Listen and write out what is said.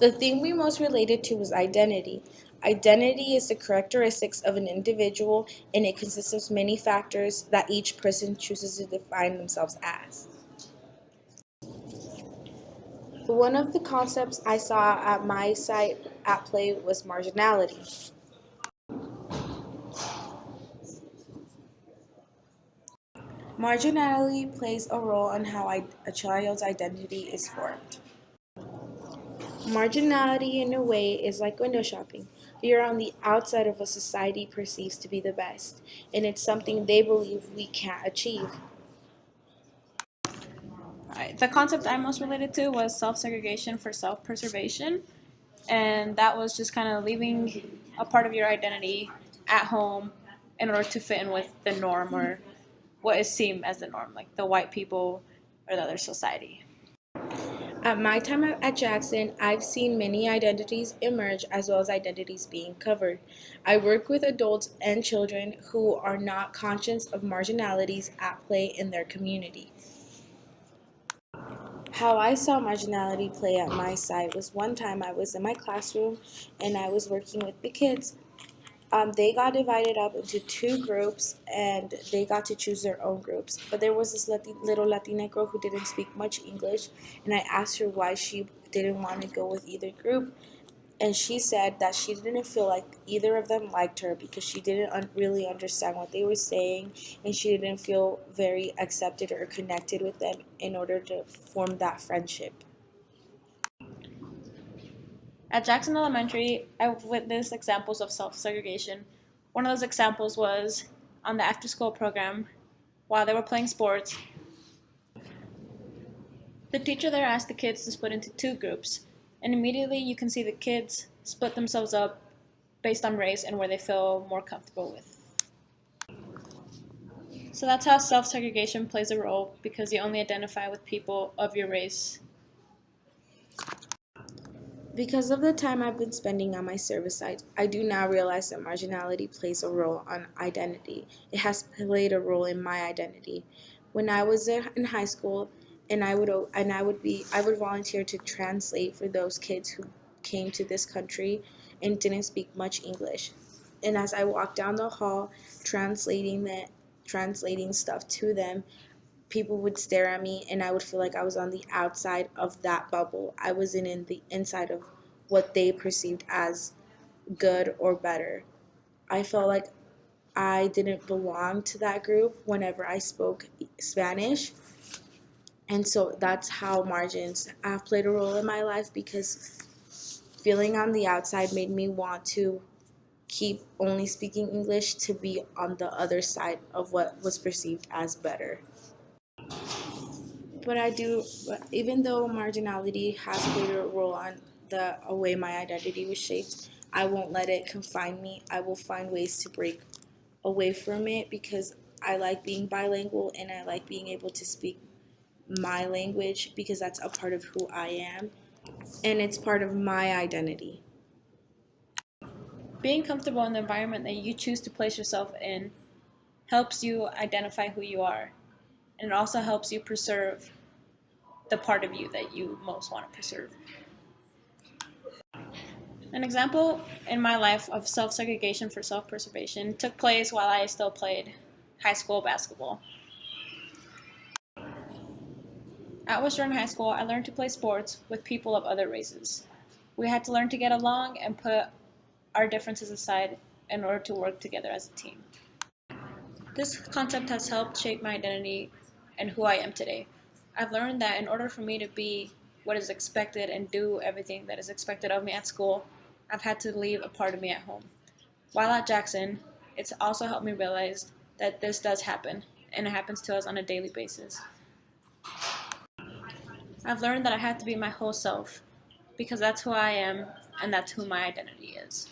The thing we most related to was identity. Identity is the characteristics of an individual, and it consists of many factors that each person chooses to define themselves as. One of the concepts I saw at my site at play was marginality. Marginality plays a role in how a child's identity is formed. Marginality, in a way, is like window shopping. You're on the outside of what society perceives to be the best, and it's something they believe we can't achieve. Right. The concept I most related to was self-segregation for self-preservation, and that was just kind of leaving a part of your identity at home in order to fit in with the norm or what is seen as the norm, like the white people or the other society. At my time at Jackson, I've seen many identities emerge as well as identities being covered. I work with adults and children who are not conscious of marginalities at play in their community. How I saw marginality play at my site was one time I was in my classroom and I was working with the kids. They got divided up into two groups and they got to choose their own groups. But there was this little Latina girl who didn't speak much English, and I asked her why she didn't want to go with either group. And she said that she didn't feel like either of them liked her because she didn't really understand what they were saying, and she didn't feel very accepted or connected with them in order to form that friendship. At Jackson Elementary, I've witnessed examples of self-segregation. One of those examples was on the after-school program. While they were playing sports, the teacher there asked the kids to split into two groups, and immediately you can see the kids split themselves up based on race and where they feel more comfortable with. So that's how self-segregation plays a role, because you only identify with people of your race. Because of the time I've been spending on my service site, I do now realize that marginality plays a role on identity. It has played a role in my identity. When I was in high school, I would volunteer to translate for those kids who came to this country and didn't speak much English. And as I walked down the hall translating stuff to them, people would stare at me and I would feel like I was on the outside of that bubble. I wasn't in the inside of what they perceived as good or better. I felt like I didn't belong to that group whenever I spoke Spanish. And so that's how margins have played a role in my life, because feeling on the outside made me want to keep only speaking English to be on the other side of what was perceived as better. But even though marginality has played a role on the way my identity was shaped, I won't let it confine me. I will find ways to break away from it because I like being bilingual and I like being able to speak my language because that's a part of who I am and it's part of my identity. Being comfortable in the environment that you choose to place yourself in helps you identify who you are, and it also helps you preserve the part of you that you most want to preserve. An example in my life of self-segregation for self-preservation took place while I still played high school basketball. At Western High School, I learned to play sports with people of other races. We had to learn to get along and put our differences aside in order to work together as a team. This concept has helped shape my identity and who I am today. I've learned that in order for me to be what is expected and do everything that is expected of me at school, I've had to leave a part of me at home. While at Jackson, it's also helped me realize that this does happen, and it happens to us on a daily basis. I've learned that I have to be my whole self, because that's who I am and that's who my identity is.